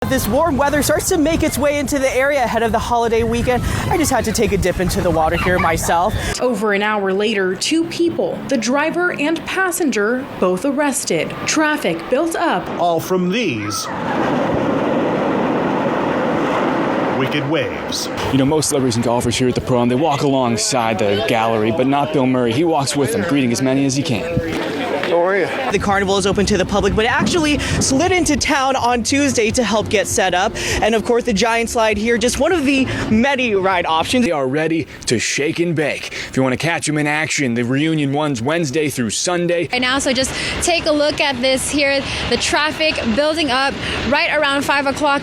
This warm weather starts to make its way into the area ahead of the holiday weekend. I just had to take a dip into the water here myself. Over an hour later, 2 people, the driver and passenger, both arrested. Traffic built up. All from these wicked waves. You know, most celebrities and golfers here at the Prom, they walk alongside the gallery, but not Bill Murray. He walks with them, greeting as many as he can. How are you? The carnival is open to the public, but it actually slid into town on Tuesday to help get set up. And of course, the giant slide here, just one of the many ride options. They are ready to shake and bake. If you want to catch them in action, the reunion runs Wednesday through Sunday. Right now, so just take a look at this here, the traffic building up right around 5 o'clock.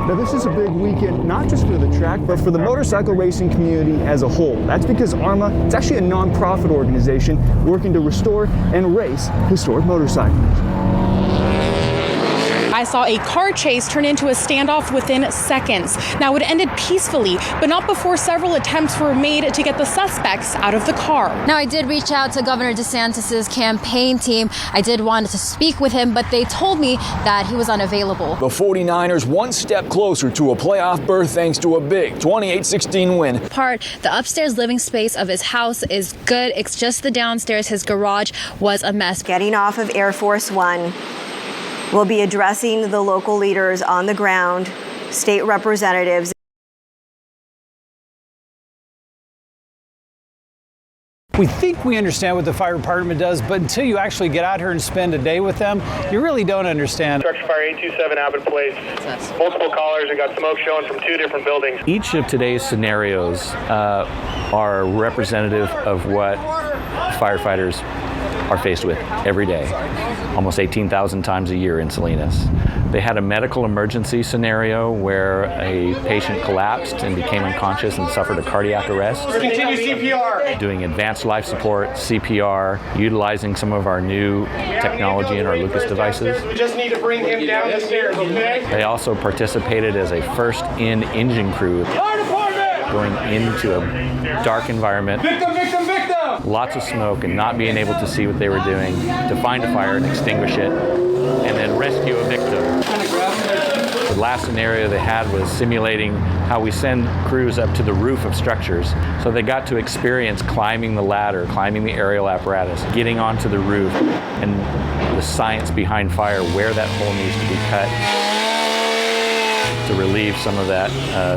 Now this is a big weekend, not just for the track, but for the motorcycle racing community as a whole. That's because ARMA, it's actually a non-profit organization working to restore and race historic motorcycles. I saw a car chase turn into a standoff within seconds. Now, it ended peacefully, but not before several attempts were made to get the suspects out of the car. Now, I did reach out to Governor DeSantis' campaign team. I did want to speak with him, but they told me that he was unavailable. The 49ers one step closer to a playoff berth thanks to a big 28-16 win. The upstairs living space of his house is good. It's just the downstairs. His garage was a mess. Getting off of Air Force One, we'll be addressing the local leaders on the ground, state representatives. We think we understand what the fire department does, but until you actually get out here and spend a day with them, you really don't understand. Structure fire 827 Abbott Place. Multiple callers. I got smoke showing from 2 different buildings. Each of today's scenarios are representative of what firefighters are faced with every day, almost 18,000 times a year in Salinas. They had a medical emergency scenario where a patient collapsed and became unconscious and suffered a cardiac arrest. Continue CPR. Doing advanced life support, CPR, utilizing some of our new technology in our Lucas devices. We just need to bring him down the stairs, okay? They also participated as a first-in engine crew, going into a dark environment. Victim, victim, victim! Lots of smoke and not being able to see what they were doing, to find a fire and extinguish it, and then rescue a victim. The last scenario they had was simulating how we send crews up to the roof of structures. So they got to experience climbing the ladder, climbing the aerial apparatus, getting onto the roof, and the science behind fire, where that hole needs to be cut to relieve some of that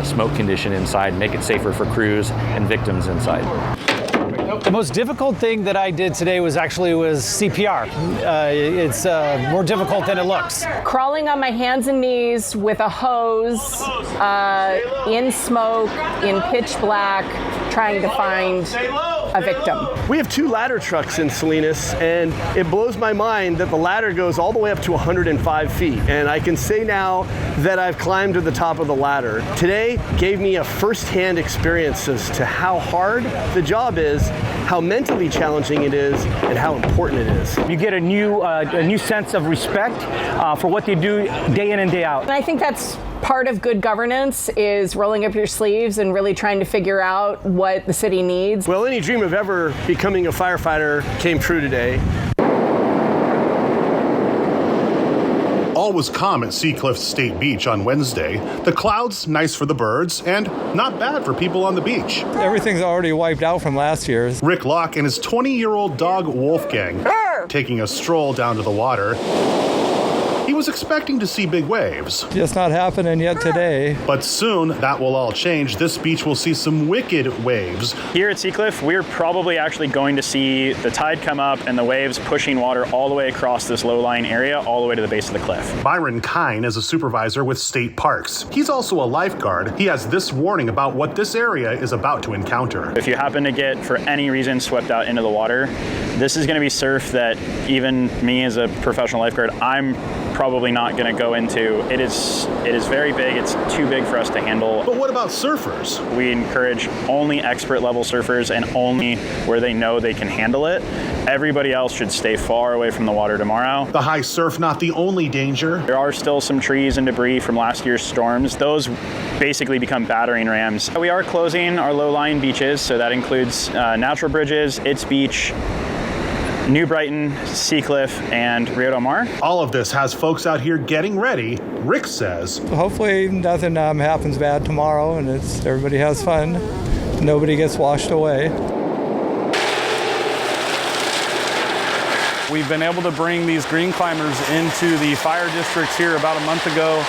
smoke condition inside, make it safer for crews and victims inside. The most difficult thing that I did today was CPR. It's more difficult than it looks. Crawling on my hands and knees with a hose, in smoke, in pitch black, trying to find a victim. We have 2 ladder trucks in Salinas, and it blows my mind that the ladder goes all the way up to 105 feet. And I can say now that I've climbed to the top of the ladder. Today gave me a first-hand experience as to how hard the job is, how mentally challenging it is, and how important it is. You get a new sense of respect for what they do day in and day out. And I think that's part of good governance, is rolling up your sleeves and really trying to figure out what the city needs. Well, any dream of ever becoming a firefighter came true today. All was calm at Seacliff State Beach on Wednesday. The clouds, nice for the birds, and not bad for people on the beach. Everything's already wiped out from last year's. Rick Locke and his 20-year-old dog, Wolfgang, taking a stroll down to the water. He was expecting to see big waves. Just not happening yet today. But soon, that will all change. This beach will see some wicked waves. Here at Seacliff, we're probably actually going to see the tide come up and the waves pushing water all the way across this low-lying area, all the way to the base of the cliff. Byron Kine is a supervisor with State Parks. He's also a lifeguard. He has this warning about what this area is about to encounter. If you happen to get, for any reason, swept out into the water, this is going to be surf that even me as a professional lifeguard, I'm probably not going to go into. It is very big. It's too big for us to handle. But what about surfers? We encourage only expert level surfers and only where they know they can handle it. Everybody else should stay far away from the water tomorrow. The high surf not the only danger. There are still some trees and debris from last year's storms. Those basically become battering rams. We are closing our low-lying beaches, so that includes Natural Bridges, Its Beach, New Brighton, Seacliff, and Rio Del Mar. All of this has folks out here getting ready. Rick says, Hopefully nothing happens bad tomorrow and everybody has fun. Nobody gets washed away. We've been able to bring these green climbers into the fire districts here about a month ago,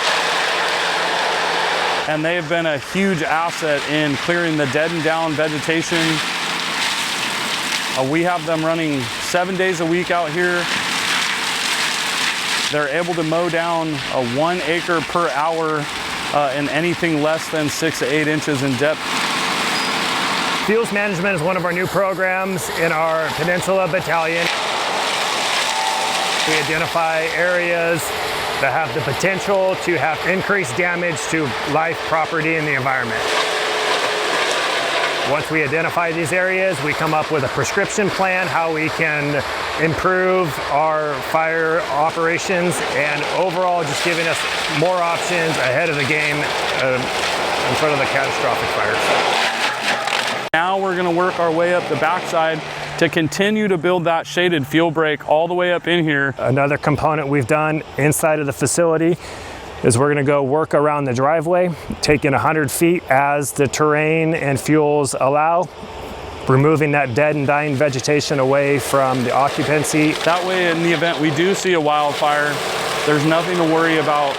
and they've been a huge asset in clearing the dead and down vegetation. We have them running 7 days a week out here. They're able to mow down 1 acre per hour in anything less than 6 to 8 inches in depth. Fuels management is one of our new programs in our Peninsula Battalion. We identify areas that have the potential to have increased damage to life, property, and the environment. Once we identify these areas, we come up with a prescription plan, how we can improve our fire operations, and overall just giving us more options ahead of the game in front of the catastrophic fires. Now we're going to work our way up the backside to continue to build that shaded fuel break all the way up in here. Another component we've done inside of the facility is we're going to go work around the driveway, taking 100 feet as the terrain and fuels allow, removing that dead and dying vegetation away from the occupancy. That way, in the event we do see a wildfire, there's nothing to worry about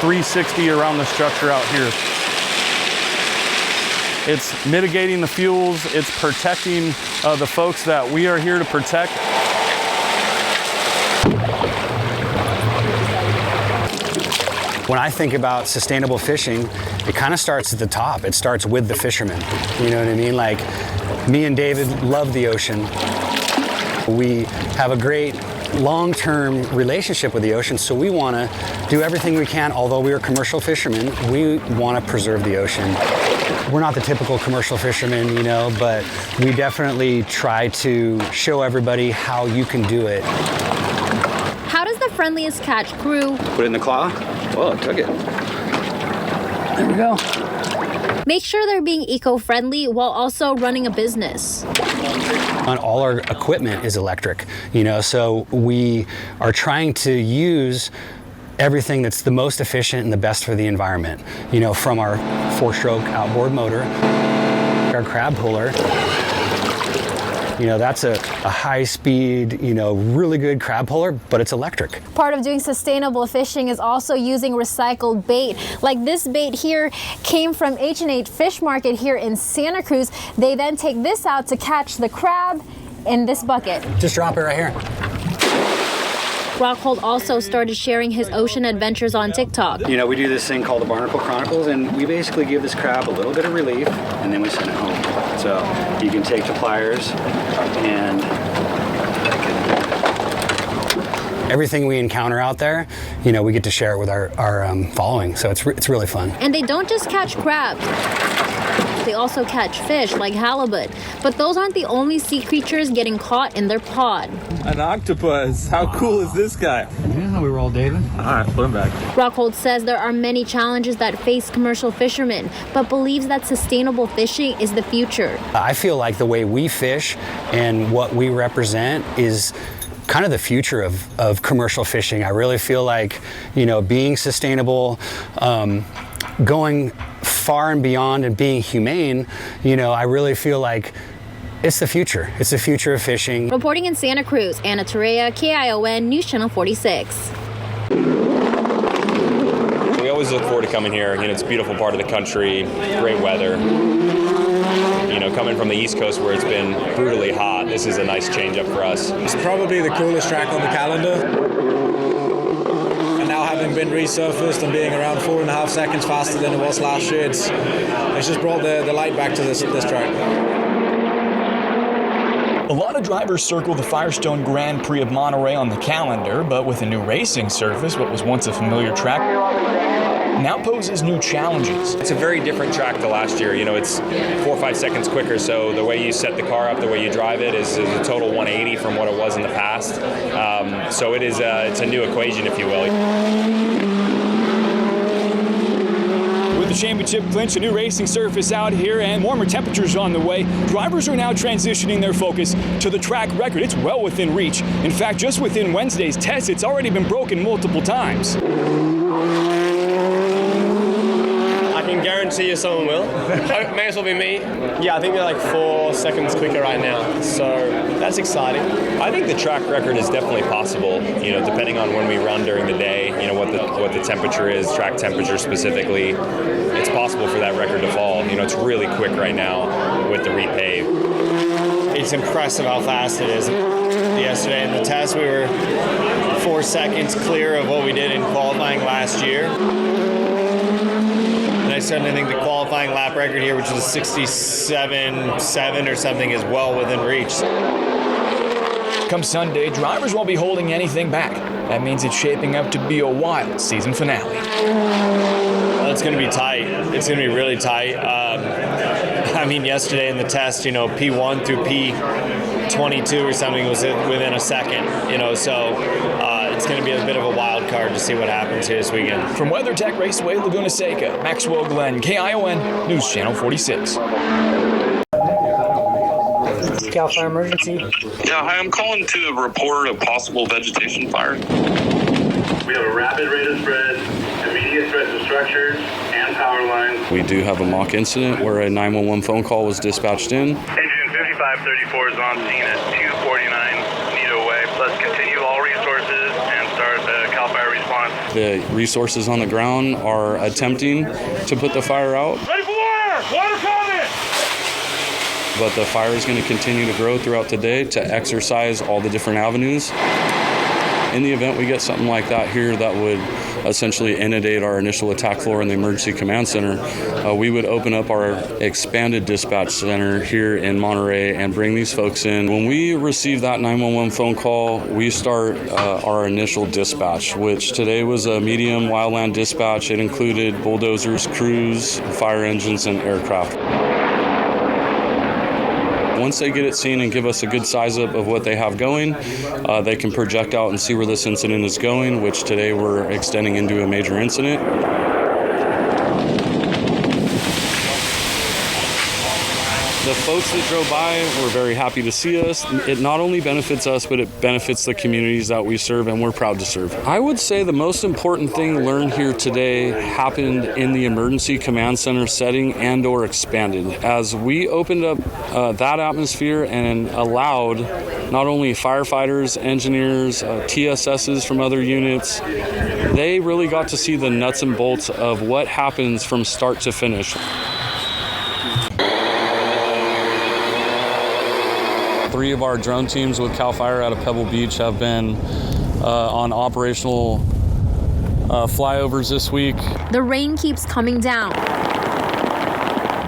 360 around the structure out here. It's mitigating the fuels, it's protecting the folks that we are here to protect. When I think about sustainable fishing, it kind of starts at the top. It starts with the fishermen. You know what I mean? Like, me and David love the ocean. We have a great long-term relationship with the ocean, so we want to do everything we can. Although we are commercial fishermen, we want to preserve the ocean. We're not the typical commercial fishermen, you know, but we definitely try to show everybody how you can do it. How does the Friendliest Catch crew Put it in the claw. Whoa, it took it. There we go. make sure they're being eco-friendly while also running a business? On all our equipment is electric, you know, so we are trying to use everything that's the most efficient and the best for the environment. You know, from our 4-stroke outboard motor, our crab puller. You know, that's a high-speed, you know, really good crab puller, but it's electric. Part of doing sustainable fishing is also using recycled bait. Like this bait here came from H&H Fish Market here in Santa Cruz. They then take this out to catch the crab in this bucket. Just drop it right here. Rockhold also started sharing his ocean adventures on TikTok. You know, we do this thing called the Barnacle Chronicles, and we basically give this crab a little bit of relief, and then we send it home. So you can take the pliers and everything we encounter out there, you know, we get to share it with our following. So it's really fun. And they don't just catch crabs. They also catch fish like halibut. But those aren't the only sea creatures getting caught in their pod. An octopus. How cool is this guy? Yeah, we roll, David. All right, put him back. Rockhold says there are many challenges that face commercial fishermen, but believes that sustainable fishing is the future. I feel like the way we fish and what we represent is kind of the future of commercial fishing. I really feel like, you know, being sustainable, going far and beyond and being humane, you know, I really feel like it's the future. It's the future of fishing. Reporting in Santa Cruz, Anna Torreya, KION News Channel 46. We always look forward to coming here. You know, it's a beautiful part of the country, great weather. You know, coming from the East Coast where it's been brutally hot, this is a nice change up for us. It's probably the coolest track on the calendar. And now having been resurfaced and being around 4.5 seconds faster than it was last year, it's just brought the light back to this track. A lot of drivers circle the Firestone Grand Prix of Monterey on the calendar, but with a new racing surface, what was once a familiar track now poses new challenges. It's a very different track to last year. You know, it's 4 or 5 seconds quicker, so the way you set the car up, the way you drive it is a total 180 from what it was in the past. So it's a new equation, if you will. With the championship clinch, a new racing surface out here, and warmer temperatures on the way. Drivers are now transitioning their focus to the track record. It's well within reach. In fact, just within Wednesday's test, it's already been broken multiple times. I can guarantee you someone will. May as well be me. Yeah, I think they're like 4 seconds quicker right now, so that's exciting. I think the track record is definitely possible, depending on when we run during the day, what the temperature is, track temperature specifically. It's possible for that record to fall. It's really quick right now with the repave. It's impressive how fast it is. Yesterday in the test, we were 4 seconds clear of what we did in qualifying last year. I certainly think the qualifying lap record here, which is 67.7 or something, is well within reach. Come Sunday, drivers won't be holding anything back. That means it's shaping up to be a wild season finale. Well, it's going to be tight. It's going to be really tight. Yesterday in the test, P1 through P22 or something was within a second, so it's going to be a bit of a wild card to see what happens here this weekend. From WeatherTech Raceway, Laguna Seca, Maxwell Glen, KION, News Channel 46. Cal Fire emergency. Yeah, hi, I'm calling to report a possible vegetation fire. We have a rapid rate of spread, immediate threat to structures and power lines. We do have a mock incident where a 911 phone call was dispatched in. Engine 5534 is on scene at 249 Nito Way. Let's continue all resources and start the CAL FIRE response. The resources on the ground are attempting to put the fire out. Ready for water! Water coming! But the fire is going to continue to grow throughout the day to exercise all the different avenues. In the event we get something like that here that would essentially inundate our initial attack floor in the emergency command center, we would open up our expanded dispatch center here in Monterey and bring these folks in. When we receive that 911 phone call, we start our initial dispatch, which today was a medium wildland dispatch. It included bulldozers, crews, fire engines, and aircraft. Once they get it seen and give us a good size up of what they have going, they can project out and see where this incident is going, which today we're extending into a major incident. The folks that drove by were very happy to see us. It not only benefits us, but it benefits the communities that we serve, and we're proud to serve. I would say the most important thing learned here today happened in the emergency command center setting and or expanded. As we opened up that atmosphere and allowed not only firefighters, engineers, TSSs from other units, they really got to see the nuts and bolts of what happens from start to finish. 3 of our drone teams with CAL FIRE out of Pebble Beach have been on operational flyovers this week. The rain keeps coming down,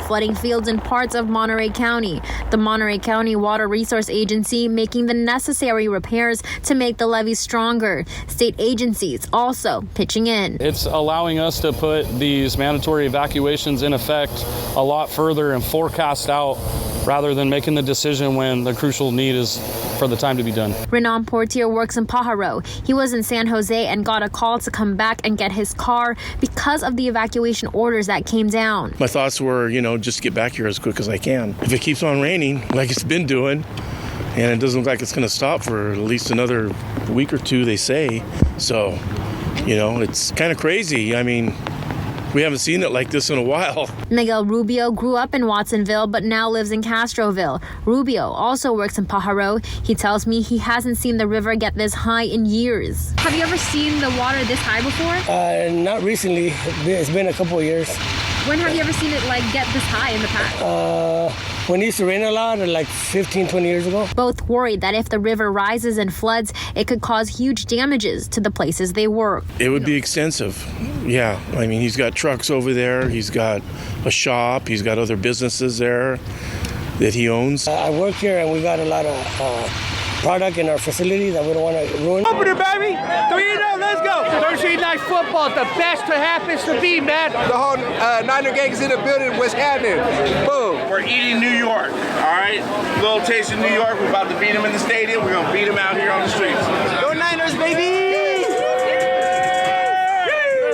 flooding fields in parts of Monterey County. The Monterey County Water Resource Agency making the necessary repairs to make the levee stronger. State agencies also pitching in. It's allowing us to put these mandatory evacuations in effect a lot further and forecast out, rather than making the decision when the crucial need is for the time to be done. Renan Portier works in Pajaro. He was in San Jose and got a call to come back and get his car because of the evacuation orders that came down. My thoughts were, just get back here as quick as I can. If it keeps on raining like it's been doing, and it doesn't look like it's going to stop for at least another week or two, they say. So, it's kind of crazy. We haven't seen it like this in a while. Miguel Rubio grew up in Watsonville but now lives in Castroville. Rubio also works in Pajaro. He tells me he hasn't seen the river get this high in years. Have you ever seen the water this high before? Not recently. It's been a couple of years. When have you ever seen it get this high in the past? When it used to rain a lot, like 15, 20 years ago. Both worried that if the river rises and floods, it could cause huge damages to the places they work. It would be extensive. Yeah, he's got trucks over there. He's got a shop. He's got other businesses there that he owns. I work here and we got a lot of product in our facility that we don't want to ruin. Open it, baby! 3-0, let's go! Thursday night football, the best it happens to be, man. The whole Niner gang is in the building. What's happening? Boom. We're eating New York, all right? Little taste of New York. We're about to beat them in the stadium. We're going to beat them out here on the streets. Go Niners, baby!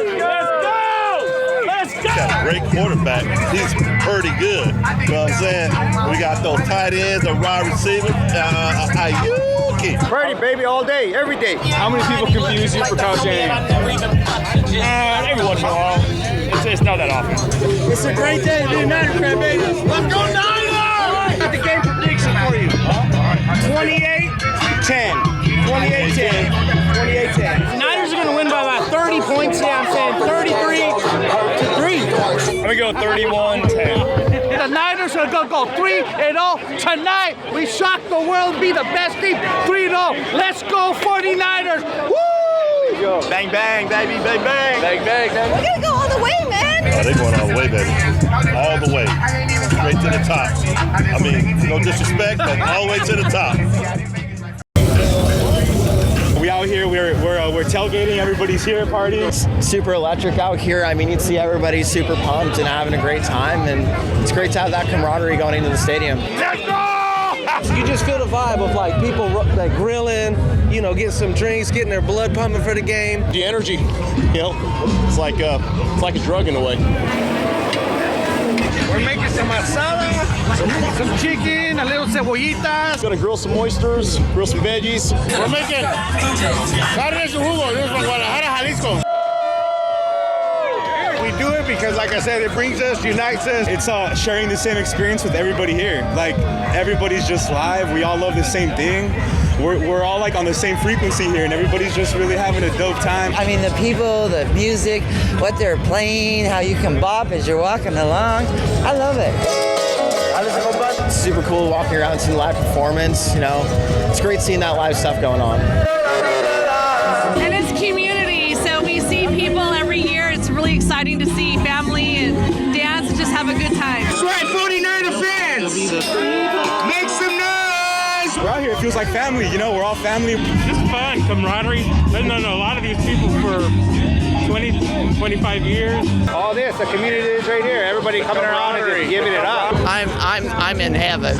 Let's go! Let's go! Got a great quarterback, he's pretty good. You know what I'm saying? We got those tight ends, the wide receiver. Purdy, baby, all day, every day. How many people confuse you for Kyle Shanahan? Every once in a while. It's not that often. It's a great day to be a Niner fan, baby. Let's go Niners! Got the game prediction for you. 28-10. 28-10. 28-10. Niners are going to win by about 30 points. Yeah, I'm saying 33-3. I'm going to go 31-10. The Niners are going to go 3-0 tonight. We shock the world, be the best team. 3-0. Let's go 49ers. Woo! Bang, bang, baby, bang, bang. Bang, bang, bang. We're gonna go all the way, man. Oh, they're going all the way, baby. All the way. Straight to the top. I mean, no disrespect, but all the way to the top. We out here, we're tailgating, everybody's here at parties. Super electric out here. I mean, you'd see everybody super pumped and having a great time, and it's great to have that camaraderie going into the stadium. Let's go! You just feel the vibe of like people like grilling, you know, getting some drinks, getting their blood pumping for the game. The energy, you know, it's like a drug in a way. We're making some asada, some chicken, a little cebollitas. Gonna grill some oysters, grill some veggies. We're making carne de jugo. This is from Guadalajara, Jalisco. We do it because, like I said, it brings us, unites us. It's sharing the same experience with everybody here. Like, everybody's just live. We all love the same thing. We're all like on the same frequency here, and everybody's just really having a dope time. I mean, the people, the music, what they're playing, how you can bop as you're walking along. I love it. It's super cool walking around, seeing live performance. You know, it's great seeing that live stuff going on. And it's community, so we see people every year. It's really exciting to see family and dance and just have a good time. That's right, 49er fans. Make some noise. We're out here, it feels like family, you know, we're all family. Just fun, camaraderie. I've known a lot of these people for 20, 25 years. All this, the community is right here. Everybody coming around and just giving it up. I'm in heaven.